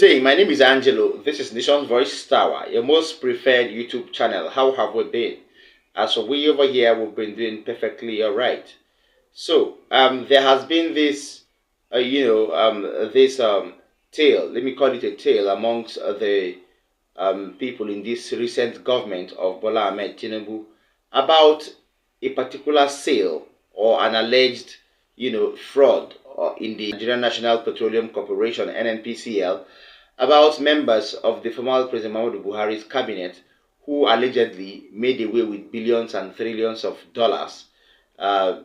day, my name is Angelo. This is Nation's Voice Tower, your most preferred YouTube channel. How have we been? As for we over here, we've been doing perfectly all right. So, there has been this, tale. Let me call it a tale amongst the people in this recent government of Bola Ahmed Tinubu about a particular sale or an alleged, fraud in the Nigerian National Petroleum Corporation (NNPCL) about members of the former President Muhammadu Buhari's cabinet who allegedly made away with billions and trillions of dollars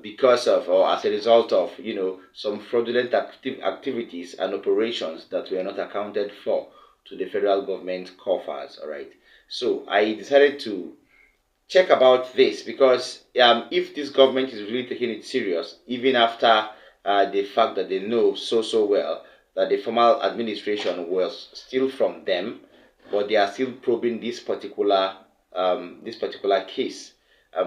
because of or as a result of some fraudulent activities and operations that were not accounted for to the federal government coffers. All right, so I decided to check about this because if this government is really taking it serious, even after the fact that they know so well that the former administration was still from them, but they are still probing this particular case.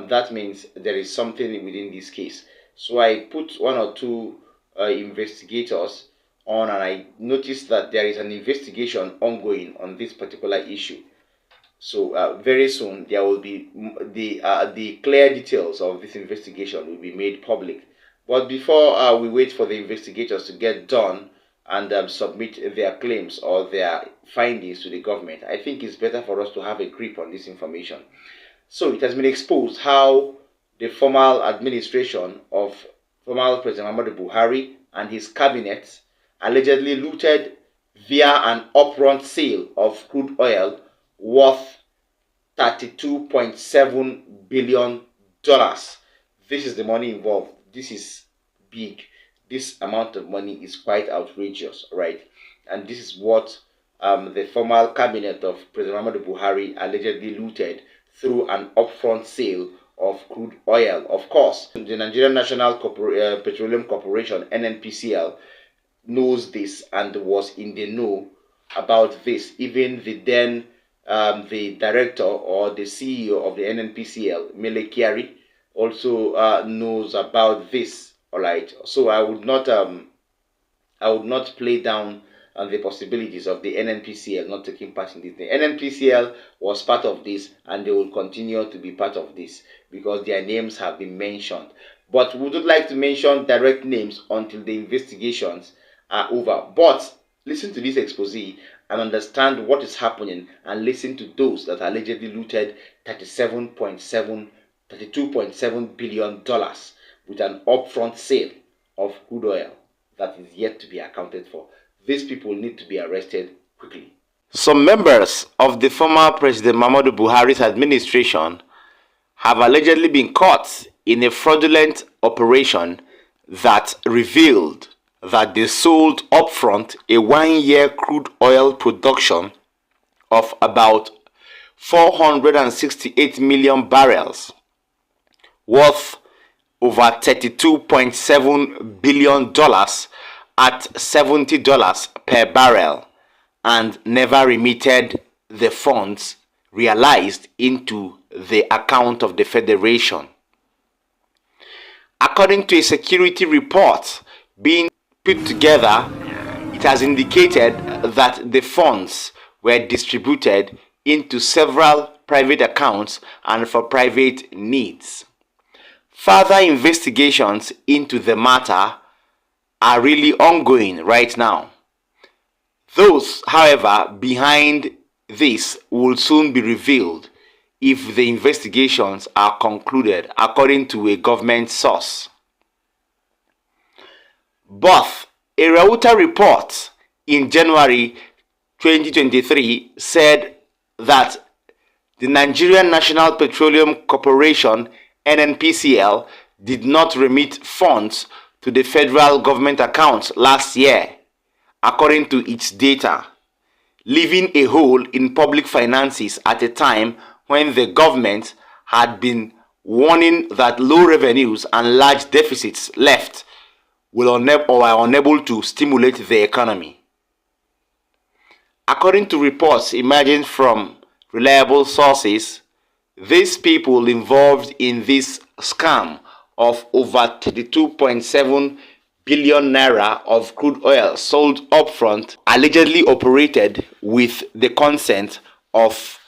That means there is something within this case. So I put one or two investigators on, and I noticed that there is an investigation ongoing on this particular issue. So very soon there will be the clear details of this investigation will be made public. But before we wait for the investigators to get done and submit their claims or their findings to the government, I think it's better for us to have a grip on this information. So it has been exposed how the former administration of former President Muhammadu Buhari and his cabinet allegedly looted via an upfront sale of crude oil worth $32.7 billion. This is the money involved. This is big. This amount of money is quite outrageous, right? And this is what the former cabinet of President Muhammadu Buhari allegedly looted through an upfront sale of crude oil. Of course, the Nigerian National Petroleum Corporation (NNPCL) knows this and was in the know about this. Even the director or the CEO of the NNPCL, Mele Kyari, also knows about this. All right, so I would not play down on the possibilities of the NNPCL not taking part in this. The NNPCL was part of this, and they will continue to be part of this because their names have been mentioned. But we would like to mention direct names until the investigations are over. But listen to this expose and understand what is happening, and listen to those that allegedly looted $32.7 billion with an upfront sale of crude oil that is yet to be accounted for. These people need to be arrested quickly. Some members of the former President Muhammadu Buhari's administration have allegedly been caught in a fraudulent operation that revealed that they sold upfront a 1-year crude oil production of about 468 million barrels worth over $32.7 billion at $70 per barrel, and never remitted the funds realized into the account of the Federation. According to a security report being put together, it has indicated that the funds were distributed into several private accounts and for private needs. Further investigations into the matter are really ongoing right now. Those, however, behind this will soon be revealed if the investigations are concluded, according to a government source. Both a Reuters report in January 2023 said that the Nigerian National Petroleum Corporation (NNPCL) did not remit funds to the federal government accounts last year, according to its data, leaving a hole in public finances at a time when the government had been warning that low revenues and large deficits left are unable to stimulate the economy. According to reports emerging from reliable sources, these people involved in this scam of over $32.7 billion naira of crude oil sold upfront allegedly operated with the consent of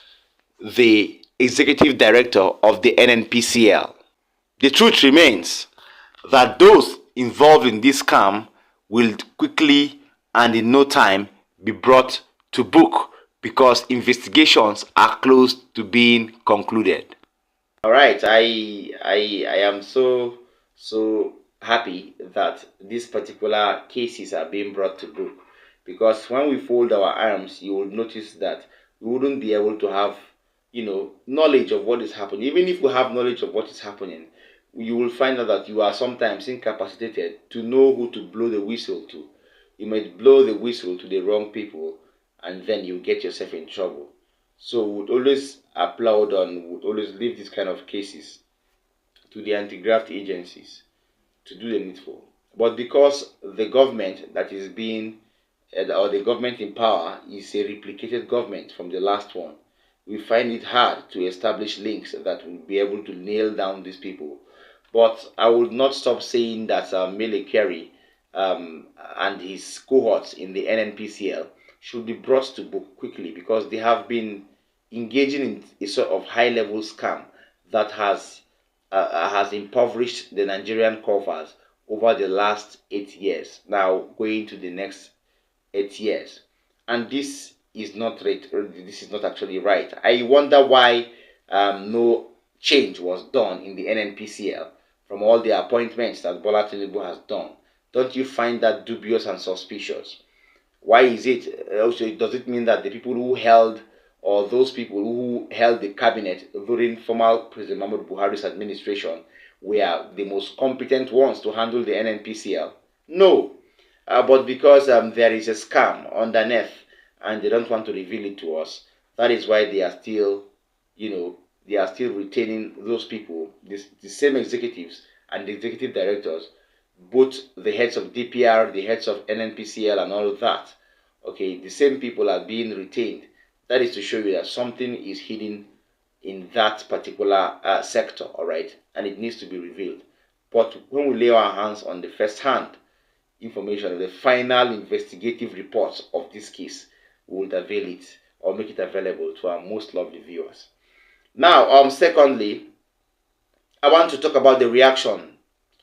the executive director of the NNPCL. The truth remains that those involved in this scam will quickly and in no time be brought to book because investigations are close to being concluded. All right, I am so happy that these particular cases are being brought to book, because when we fold our arms, you will notice that we wouldn't be able to have, knowledge of what is happening. Even if we have knowledge of what is happening, you will find out that you are sometimes incapacitated to know who to blow the whistle to. You might blow the whistle to the wrong people, and then you get yourself in trouble. So we would always applaud and would always leave these kind of cases to the anti-graft agencies to do the needful. But because the government that is being, or the government in power is a replicated government from the last one, we find it hard to establish links that will be able to nail down these people. But I would not stop saying that Mele Kerry and his cohorts in the NNPCL should be brought to book quickly, because they have been engaging in a sort of high-level scam that has impoverished the Nigerian coffers over the last 8 years, now going to the next 8 years. And this is not right. This is not actually right. I wonder why no change was done in the NNPCL from all the appointments that Bola Tinubu has done. Don't you find that dubious and suspicious? Why is it? Also, does it mean that the people who held, or those people who held the cabinet during former President Muhammadu Buhari's administration, were the most competent ones to handle the NNPCL? No. But because there is a scam underneath and they don't want to reveal it to us, that is why they are still, they are still retaining those people, the same executives and the executive directors, both the heads of DPR, the heads of NNPCL and all of that. Okay, the same people are being retained. That is to show you that something is hidden in that particular sector, all right, and it needs to be revealed. But when we lay our hands on the first-hand information, the final investigative reports of this case, we would avail it or make it available to our most lovely viewers. Now, secondly, I want to talk about the reaction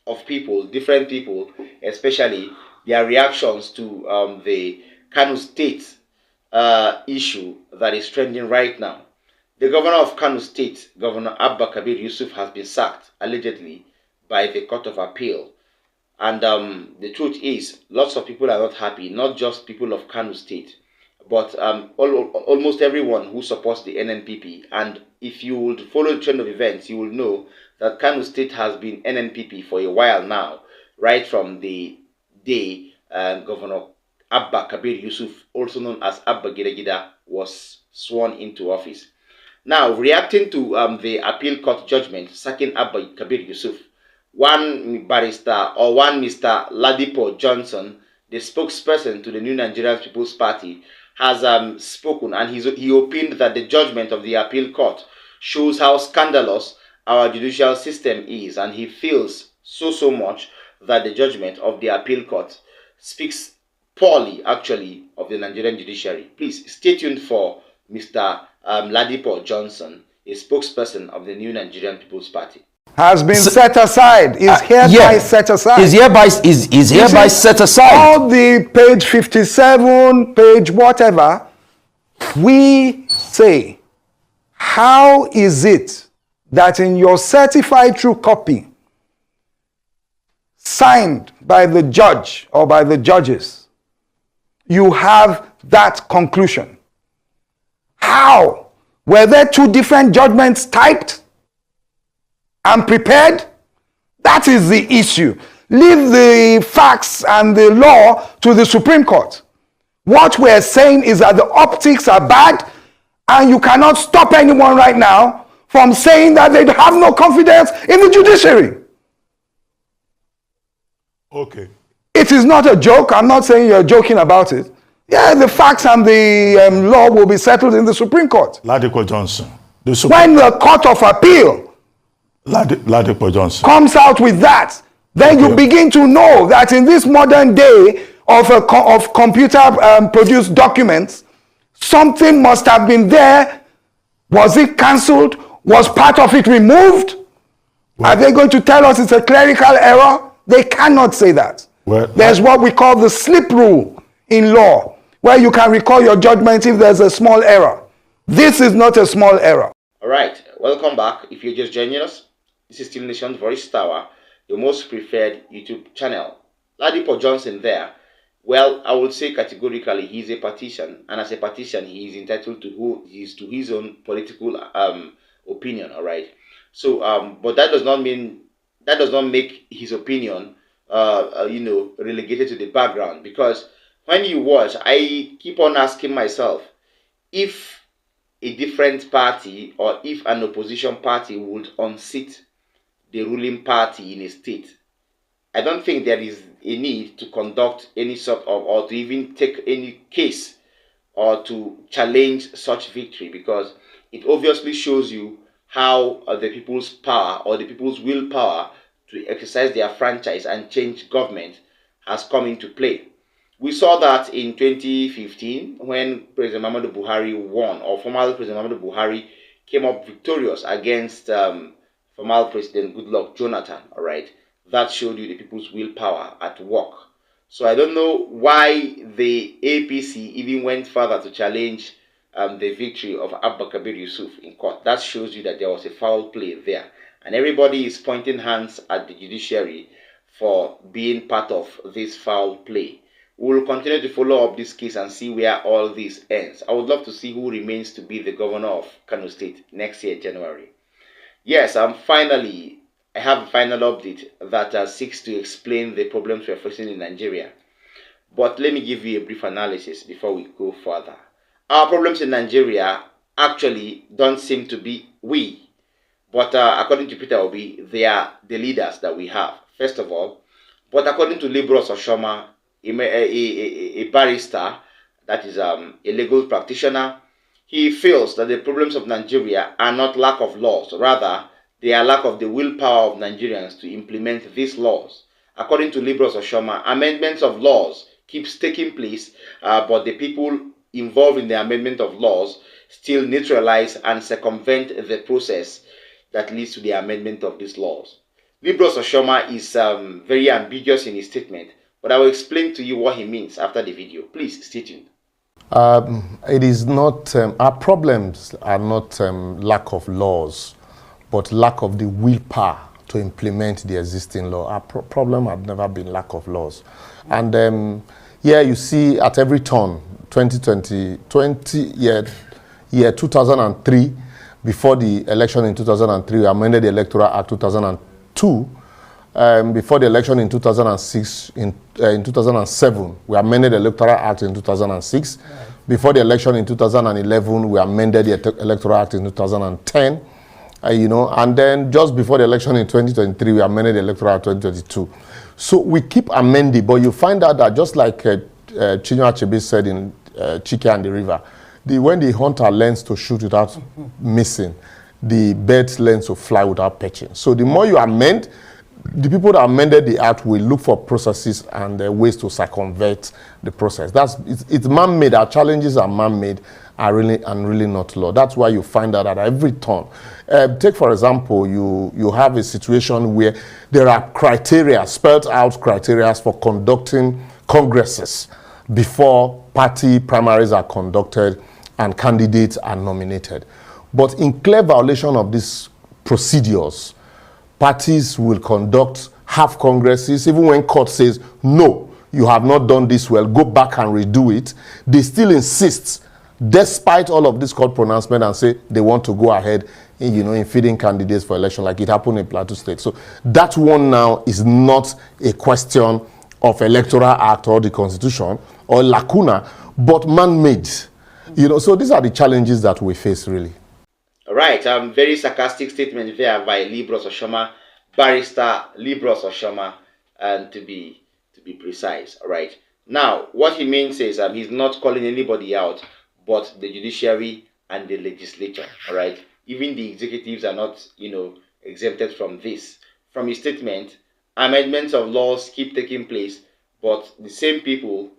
of people, different people, especially their reactions to the Kano State issue that is trending right now. The governor of Kano State, Governor Abba Kabir Yusuf, has been sacked, allegedly, by the Court of Appeal. And the truth is, lots of people are not happy, not just people of Kano State, but almost everyone who supports the NNPP. And if you would follow the trend of events, you will know that Kano State has been NNPP for a while now, right from the day Governor Abba Kabir Yusuf, also known as Abba Gida, was sworn into office. Now, reacting to the appeal court judgment sacking Abba Kabir Yusuf, one barrister, or one Mr. Ladipo Johnson, the spokesperson to the New Nigerian People's Party, has spoken, and he opined that the judgment of the appeal court shows how scandalous our judicial system is, and he feels so much that the judgment of the appeal court speaks poorly, actually, of the Nigerian judiciary. Please stay tuned for Mr. Ladipo Johnson, a spokesperson of the New Nigerian People's Party. Has been set aside, is hereby set aside. Is hereby set aside. All the page 57, page whatever, we say, how is it that in your certified true copy, signed by the judge or by the judges, you have that conclusion? How? Were there two different judgments typed and prepared? That is the issue. Leave the facts and the law to the Supreme Court. What we're saying is that the optics are bad, and you cannot stop anyone right now from saying that they have no confidence in the judiciary. Okay. It is not a joke. I'm not saying you're joking about it. Yeah, the facts and the law will be settled in the Supreme Court. Ladipo Johnson. When the Court of Appeal Ladipo Johnson comes out with that, then you begin to know that in this modern day of computer produced documents, something must have been there. Was it cancelled? Was part of it removed? Are they going to tell us it's a clerical error? They cannot say that. There's what we call the slip rule in law, where you can recall your judgment if there's a small error. This is not a small error. All right, welcome back. If you're just joining us, this is still Nation's Voice Tower, your most preferred YouTube channel. Ladipo Johnson there. Well, I would say categorically he's a partisan, and as a partisan, he is entitled to his own political opinion. All right. So, but that does not make his opinion, relegated to the background. Because when you watch, I keep on asking myself, if a different party or if an opposition party would unseat the ruling party in a state, I don't think there is a need to conduct any sort of, or to even take any case or to challenge such victory, because it obviously shows you how the people's power or the people's willpower to exercise their franchise and change government has come into play. We saw that in 2015 when President Muhammadu Buhari won, or former President Muhammadu Buhari came up victorious against former President Goodluck Jonathan. All right, that showed you the people's willpower at work. So I don't know why the APC even went further to challenge the victory of Abba Kabir Yusuf in court. That shows you that there was a foul play there, and everybody is pointing hands at the judiciary for being part of this foul play. We will continue to follow up this case and see where all this ends. I would love to see who remains to be the governor of Kano State next year, January. Yes, finally, I have a final update that seeks to explain the problems we are facing in Nigeria. But let me give you a brief analysis before we go further. Our problems in Nigeria actually don't seem to be we, but according to Peter Obi, they are the leaders that we have, first of all. But according to Libros Oshoma, a barrister, that is a legal practitioner, he feels that the problems of Nigeria are not lack of laws, rather they are lack of the willpower of Nigerians to implement these laws. According to Libros Oshoma, amendments of laws keeps taking place, but the people involved in the amendment of laws still neutralize and circumvent the process that leads to the amendment of these laws. Libros Oshoma is very ambiguous in his statement, but I will explain to you what he means after the video. Please stay tuned. It is not, our problems are not lack of laws, but lack of the willpower to implement the existing law. Our problem had never been lack of laws. And yeah, you see at every turn, 2003, before the election in 2003, we amended the Electoral Act 2002. Before the election in 2006, in 2007, we amended the Electoral Act in 2006. Right. Before the election in 2011, we amended the Electoral Act in 2010. And then just before the election in 2023, we amended the Electoral Act 2022. So we keep amending, but you find out that just like Chinua Achebe said in Chike and the River, when the hunter learns to shoot without missing, the bird learns to fly without perching. So the more you amend, the people that amended the act will look for processes and ways to circumvent the process. It's man-made. Our challenges are man-made, are really not law. That's why you find out at every turn. Take for example, you have a situation where there are criteria, spelled out criteria for conducting congresses before party primaries are conducted and candidates are nominated. But in clear violation of these procedures, parties will conduct half congresses, even when court says, no, you have not done this well, go back and redo it. They still insist, despite all of this court pronouncement, and say they want to go ahead in feeding candidates for election, like it happened in Plateau State. So that one now is not a question of Electoral Act or the Constitution or lacuna, but man-made. So these are the challenges that we face, really. All right, very sarcastic statement there by Libros Oshoma, barrister Libros Oshoma, and to be precise. All right. Now, what he means is he's not calling anybody out, but the judiciary and the legislature. All right. Even the executives are not, exempted from this. From his statement, amendments of laws keep taking place, but the same people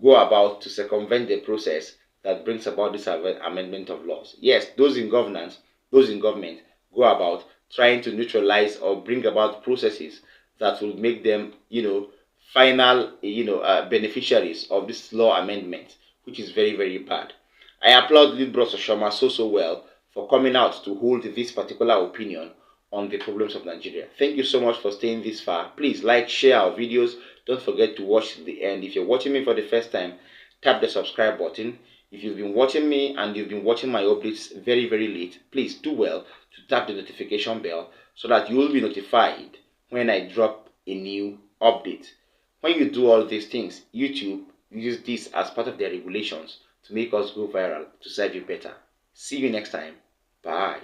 go about to circumvent the process that brings about this amendment of laws. Yes, those in governance, those in government go about trying to neutralize or bring about processes that will make them, final, beneficiaries of this law amendment, which is very, very bad. I applaud Lead Bros Oshoma so well for coming out to hold this particular opinion on the problems of Nigeria. Thank you so much for staying this far. Please like, share our videos. Don't forget to watch to the end. If you're watching me for the first time, tap the subscribe button. If you've been watching me and you've been watching my updates very, very late, please do well to tap the notification bell so that you will be notified when I drop a new update. When you do all these things, YouTube uses this as part of their regulations to make us go viral, to serve you better. See you next time. Bye.